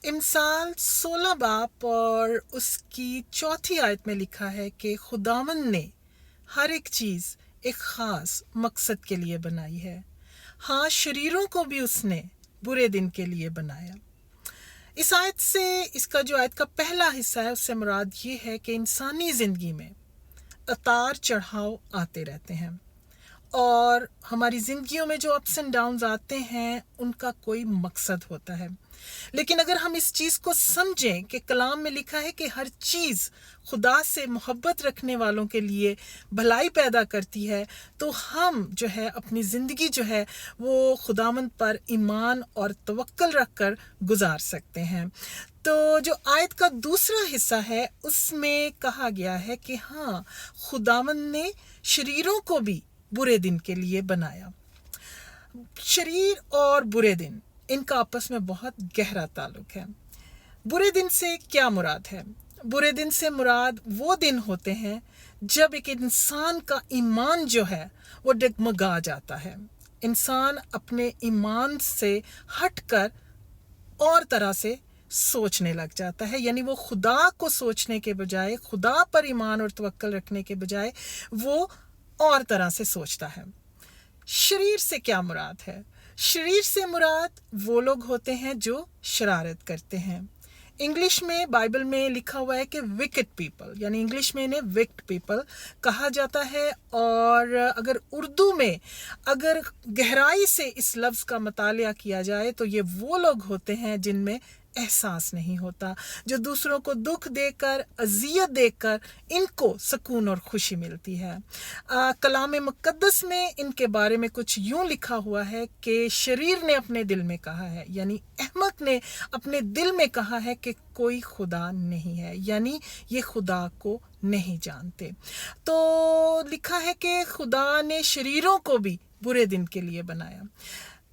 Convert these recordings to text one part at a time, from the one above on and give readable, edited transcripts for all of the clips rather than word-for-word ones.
इमसाल 16 बाब और उसकी चौथी आयत में लिखा है कि खुदावंद ने हर एक चीज़ एक ख़ास मकसद के लिए बनाई है। हाँ, शरीरों को भी उसने बुरे दिन के लिए बनाया। इस आयत से इसका जो आयत का पहला हिस्सा है उससे मुराद ये है कि इंसानी ज़िंदगी में उतार चढ़ाव आते रहते हैं और हमारी ज़िंदगियों में जो अप्स एंड डाउन्स आते हैं उनका कोई मकसद होता है। लेकिन अगर हम इस चीज़ को समझें कि कलाम में लिखा है कि हर चीज़ खुदा से मोहब्बत रखने वालों के लिए भलाई पैदा करती है, तो हम जो है अपनी ज़िंदगी जो है वो खुदावंद पर ईमान और तवक्कल रख कर गुजार सकते हैं। तो जो आयत का दूसरा हिस्सा है उसमें कहा गया है कि हाँ, खुदावंद ने शरीरों को भी बुरे दिन के लिए बनाया। शरीर और बुरे दिन, इनका आपस में बहुत गहरा ताल्लुक है। बुरे दिन से क्या मुराद है? बुरे दिन से मुराद वो दिन होते हैं जब एक इंसान का ईमान जो है वो डगमगा जाता है। इंसान अपने ईमान से हटकर और तरह से सोचने लग जाता है, यानी वो खुदा को सोचने के बजाय, खुदा पर ईमान और तवक्कल रखने के बजाय वो और तरह से सोचता है। शरीर से क्या मुराद है? शरीर से मुराद वो लोग होते हैं जो शरारत करते हैं। इंग्लिश में बाइबल में लिखा हुआ है कि विकेड पीपल, यानी इंग्लिश में इन्हें विक्ड पीपल कहा जाता है। और अगर उर्दू में अगर गहराई से इस लफ्ज़ का मतालिया किया जाए तो ये वो लोग होते हैं जिनमें एहसास नहीं होता, जो दूसरों को दुख देकर, अजियत देकर इनको सुकून और खुशी मिलती है। कलाम मुक़द्दस में इनके बारे में कुछ यूं लिखा हुआ है कि शरीर ने अपने दिल में कहा है, यानी अहमक ने अपने दिल में कहा है कि कोई खुदा नहीं है, यानी ये खुदा को नहीं जानते। तो लिखा है कि खुदा ने शरीरों को भी बुरे दिन के लिए बनाया।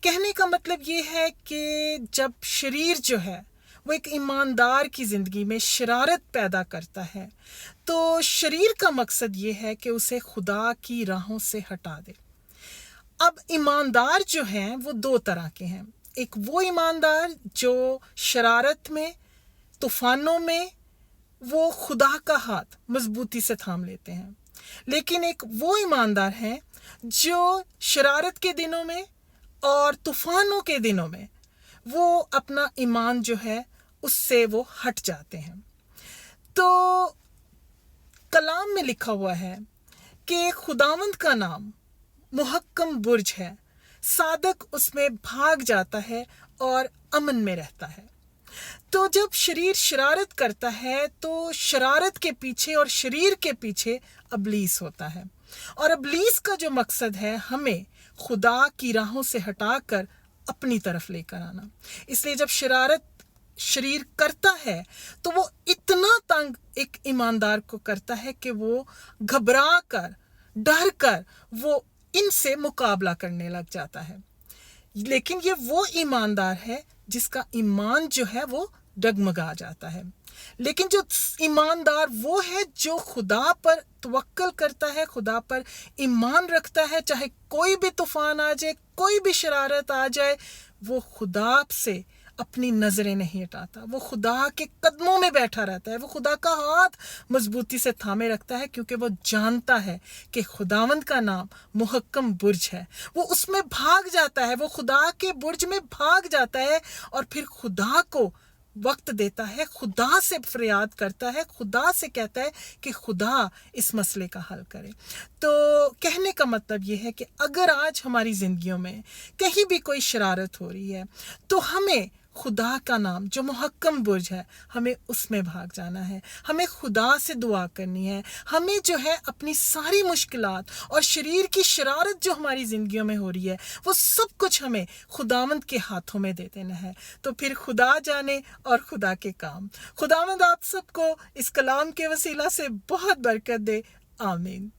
कहने का मतलब ये है कि जब शरीर जो है वो एक ईमानदार की ज़िंदगी में शरारत पैदा करता है, तो शरीर का मकसद ये है कि उसे खुदा की राहों से हटा दे। अब ईमानदार जो हैं वो दो तरह के हैं। एक वो ईमानदार जो शरारत में, तूफ़ानों में वो खुदा का हाथ मजबूती से थाम लेते हैं। लेकिन एक वो ईमानदार हैं जो शरारत के दिनों में और तूफ़ानों के दिनों में वो अपना ईमान जो है उससे वो हट जाते हैं। तो कलाम में लिखा हुआ है कि खुदावंद का नाम मुहक्कम बुर्ज है, सादक उसमें भाग जाता है और अमन में रहता है। तो जब शरीर शरारत करता है तो शरारत के पीछे और शरीर के पीछे अबलीस होता है, और अबलीस का जो मकसद है हमें खुदा की राहों से हटाकर अपनी तरफ लेकर आना। इसलिए जब शरारत शरीर करता है तो वो इतना तंग एक ईमानदार को करता है कि वो घबरा कर, डर कर वो इनसे मुकाबला करने लग जाता है। लेकिन ये वो ईमानदार है जिसका ईमान जो है वो डगमगा जाता है। लेकिन जो ईमानदार वो है जो खुदा पर तवक्कल करता है, खुदा पर ईमान रखता है, चाहे कोई भी तूफान आ जाए, कोई भी शरारत आ जाए, वो खुदा से अपनी नज़रें नहीं हटाता, वो खुदा के कदमों में बैठा रहता है, वो खुदा का हाथ मजबूती से थामे रखता है, क्योंकि वो जानता है कि खुदावंद का नाम मुहक्कम बुर्ज है। वो उसमें भाग जाता है, वो खुदा के बुर्ज में भाग जाता है और फिर खुदा को वक्त देता है, खुदा से फरियाद करता है, खुदा से कहता है कि खुदा इस मसले का हल करे। तो कहने का मतलब ये है कि अगर आज हमारी ज़िंदगियों में कहीं भी कोई शरारत हो रही है तो हमें खुदा का नाम जो मुहक्कम बुर्ज है, हमें उसमें भाग जाना है, हमें खुदा से दुआ करनी है, हमें जो है अपनी सारी मुश्किलात और शरीर की शरारत जो हमारी ज़िंदगियों में हो रही है वो सब कुछ हमें खुदावंद के हाथों में दे देना है। तो फिर खुदा जाने और खुदा के काम। खुदावंद आप सबको इस कलाम के वसीला से बहुत बरकत दे। आमीन।